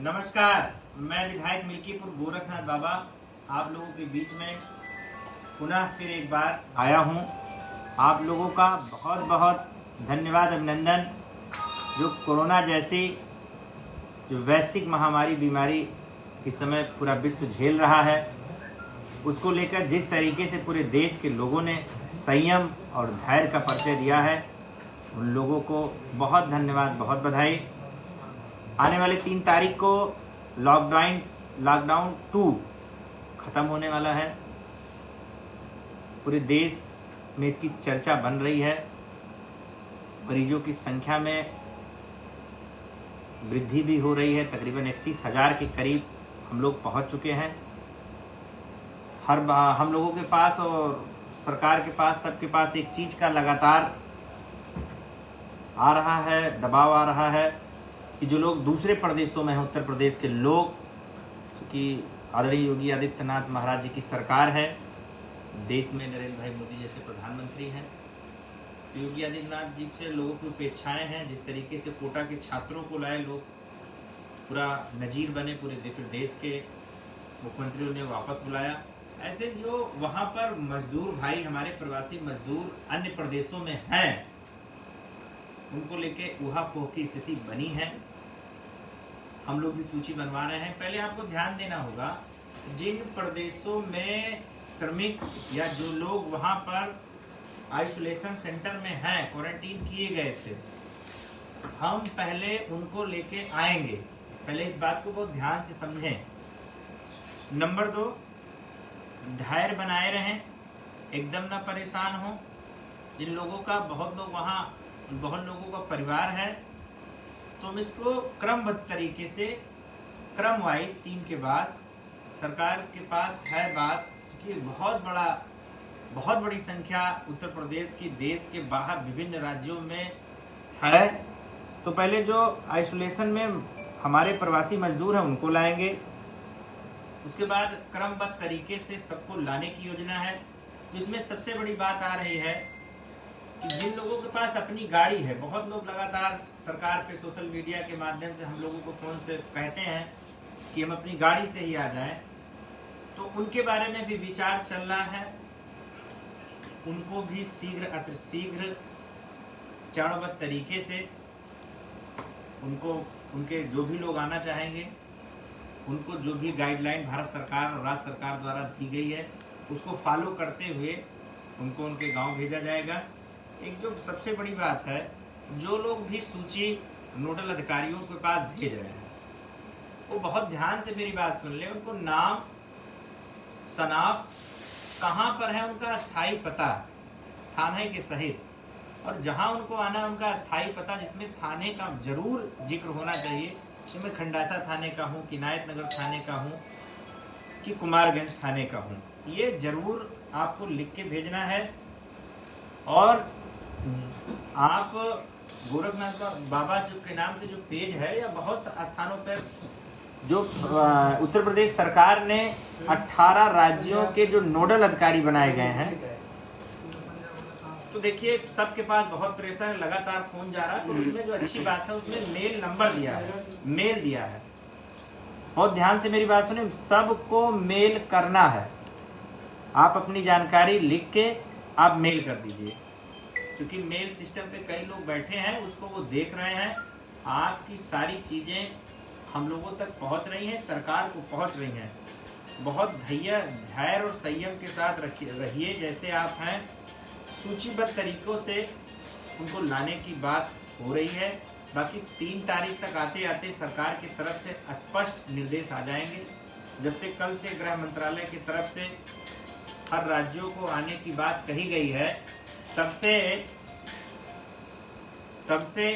नमस्कार, मैं विधायक मिल्कीपुर गोरखनाथ बाबा आप लोगों के बीच में पुनः फिर एक बार आया हूं। आप लोगों का बहुत बहुत धन्यवाद, अभिनंदन। जो कोरोना जैसी जो वैश्विक महामारी बीमारी इस समय पूरा विश्व झेल रहा है, उसको लेकर जिस तरीके से पूरे देश के लोगों ने संयम और धैर्य का परिचय दिया है, उन लोगों को बहुत धन्यवाद, बहुत बधाई। आने वाले 3 तारीख को लॉकडाउन 2 खत्म होने वाला है। पूरे देश में इसकी चर्चा बन रही है। मरीजों की संख्या में वृद्धि भी हो रही है। तकरीबन 31,000 के करीब हम लोग पहुंच चुके हैं। हम लोगों के पास और सरकार के पास, सबके पास एक चीज का लगातार आ रहा है, दबाव आ रहा है कि जो लोग दूसरे प्रदेशों में हैं, उत्तर प्रदेश के लोग, क्योंकि आदरणीय योगी आदित्यनाथ महाराज जी की सरकार है, देश में नरेंद्र भाई मोदी जैसे प्रधानमंत्री हैं, योगी आदित्यनाथ जी से लोगों की अपेक्षाएं हैं। जिस तरीके से कोटा के छात्रों को लाए, लोग पूरा नजीर बने, पूरे देश के मुख्यमंत्रियों ने वापस बुलाया। ऐसे जो वहां पर मजदूर भाई, हमारे प्रवासी मजदूर अन्य प्रदेशों में हैं, उनको लेके ऊहापोह की स्थिति बनी है। हम लोग भी सूची बनवा रहे हैं। पहले आपको ध्यान देना होगा, जिन प्रदेशों में श्रमिक या जो लोग वहां पर आइसोलेशन सेंटर में हैं, क्वारंटीन किए गए थे, हम पहले उनको लेके आएंगे। पहले इस बात को बहुत ध्यान से समझें। नंबर 2, धैर्य बनाए रहें, एकदम ना परेशान हो। जिन लोगों का बहुत लोगों का परिवार है, तो हम इसको क्रमबद्ध तरीके से, क्रम वाइज 3 के बाद सरकार के पास है बात कि बहुत बड़ी संख्या उत्तर प्रदेश की देश के बाहर विभिन्न राज्यों में है। तो पहले जो आइसोलेशन में हमारे प्रवासी मजदूर हैं, उनको लाएंगे। उसके बाद क्रमबद्ध तरीके से सबको लाने की योजना है। जिसमें सबसे बड़ी बात आ रही है कि जिन लोगों के पास अपनी गाड़ी है, बहुत लोग लगातार सरकार पे सोशल मीडिया के माध्यम से हम लोगों को फोन से कहते हैं कि हम अपनी गाड़ी से ही आ जाएं, तो उनके बारे में भी विचार चल रहा है। उनको भी शीघ्र चरणबद्ध तरीके से उनके जो भी लोग आना चाहेंगे, उनको जो भी गाइडलाइन भारत सरकार और राज्य सरकार द्वारा दी गई है, उसको फॉलो करते हुए उनको उनके गांव भेजा जाएगा। एक जो सबसे बड़ी बात है, जो लोग भी सूची नोडल अधिकारियों के पास भेज रहे हैं, वो बहुत ध्यान से मेरी बात सुन ले। उनको नाम, शनाख्त, कहाँ पर है उनका स्थायी पता, थाने के सहित, और जहां उनको आना है उनका स्थायी पता, जिसमें थाने का जरूर जिक्र होना चाहिए कि मैं खंडासा थाने का हूँ, किनायत नगर थाने का हूँ, कि कुमारगंज थाने का हूँ। ये जरूर आपको लिख के भेजना है। और आप गोरखनाथ बाबा के नाम से जो पेज है, या बहुत स्थानों पर जो उत्तर प्रदेश सरकार ने 18 राज्यों के जो नोडल अधिकारी बनाए गए हैं, तो देखिए सबके पास बहुत प्रेशर है, लगातार फोन जा रहा है। तो उसमें जो अच्छी बात है, उसमें मेल नंबर दिया है, मेल दिया है। बहुत ध्यान से मेरी बात सुनिए, सबको मेल करना है। आप अपनी जानकारी लिख के आप मेल कर दीजिए, क्योंकि मेल सिस्टम पे कई लोग बैठे हैं, उसको वो देख रहे हैं। आपकी सारी चीजें हम लोगों तक पहुंच रही हैं, सरकार को पहुंच रही हैं। बहुत धैर्य और संयम के साथ रहिए जैसे आप हैं। सूचीबद्ध तरीकों से उनको लाने की बात हो रही है। बाकी 3 तारीख तक आते आते सरकार की तरफ से स्पष्ट निर्देश आ जाएंगे। जब से कल से गृह मंत्रालय की तरफ से हर राज्यों को आने की बात कही गई है, तब से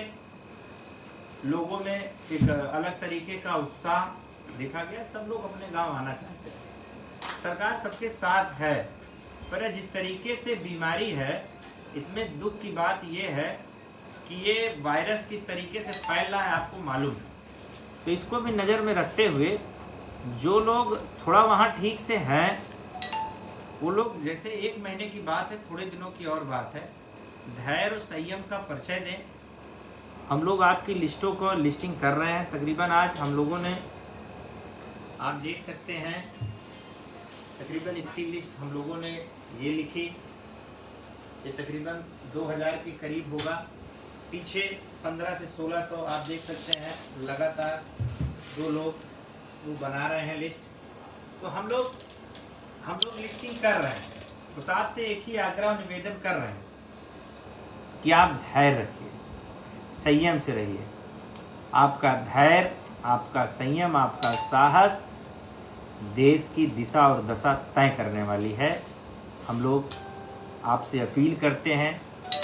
लोगों में एक अलग तरीके का उत्साह देखा गया। सब लोग अपने गांव आना चाहते हैं। सरकार सबके साथ है, पर जिस तरीके से बीमारी है, इसमें दुख की बात यह है कि ये वायरस किस तरीके से फैल रहा है आपको मालूम है। तो इसको भी नज़र में रखते हुए जो लोग थोड़ा वहाँ ठीक से हैं, वो लोग, जैसे 1 महीने की बात है, थोड़े दिनों की और बात है, धैर्य और संयम का परिचय दें। हम लोग आपकी लिस्टों को लिस्टिंग कर रहे हैं। तकरीबन आज हम लोगों ने आप देख सकते हैं तकरीबन इतनी लिस्ट हम लोगों ने ये लिखी, ये तकरीबन 2000 के करीब होगा। पीछे 1500 से 1600 आप देख सकते हैं लगातार 2 लोग वो बना रहे हैं लिस्ट। तो हम लोग लिस्टिंग कर रहे हैं। तो आपसे एक ही आग्रह निवेदन कर रहे हैं कि आप धैर्य रखिए, संयम से रहिए। आपका धैर्य, आपका संयम, आपका साहस देश की दिशा और दशा तय करने वाली है। हम लोग आपसे अपील करते हैं,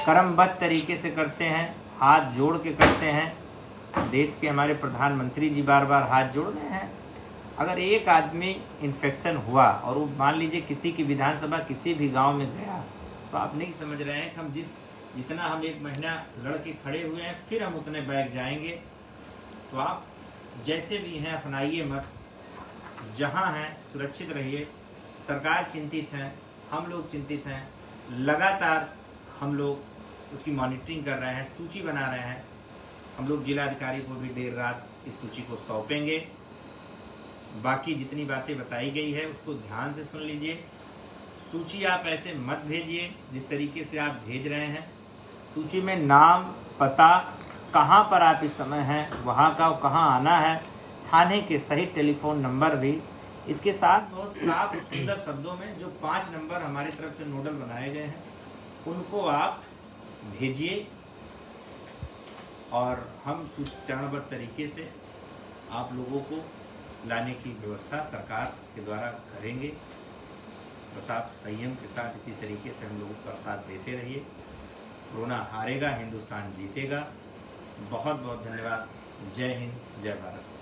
कर्मबद्ध तरीके से करते हैं, हाथ जोड़ के करते हैं। देश के हमारे प्रधानमंत्री जी बार बार हाथ जोड़ रहे हैं। अगर एक आदमी इन्फेक्शन हुआ और वो मान लीजिए किसी की विधानसभा किसी भी गांव में गया, तो आप नहीं समझ रहे हैं कि हम जितना हम 1 महीना लड़के खड़े हुए हैं, फिर हम उतने बैग जाएंगे। तो आप जैसे भी हैं अपनाइए मत, जहां हैं सुरक्षित रहिए। सरकार चिंतित है, हम लोग चिंतित हैं। लगातार हम लोग उसकी मॉनिटरिंग कर रहे हैं, सूची बना रहे हैं। हम लोग जिलाधिकारी को भी देर रात इस सूची को सौंपेंगे। बाकी जितनी बातें बताई गई है उसको ध्यान से सुन लीजिए। सूची आप ऐसे मत भेजिए जिस तरीके से आप भेज रहे हैं। सूची में नाम, पता, कहाँ पर आप इस समय हैं, वहाँ का कहाँ आना है, थाने के सही टेलीफोन नंबर भी, इसके साथ बहुत साफ सुंदर शब्दों में जो 5 नंबर हमारी तरफ से नोडल बनाए गए हैं उनको आप भेजिए। और हम चरणबद्ध तरीके से आप लोगों को लाने की व्यवस्था सरकार के द्वारा करेंगे। बस आप संयम के साथ इसी तरीके से हम लोगों का साथ देते रहिए। कोरोना हारेगा, हिंदुस्तान जीतेगा। बहुत बहुत धन्यवाद। जय हिंद, जय भारत।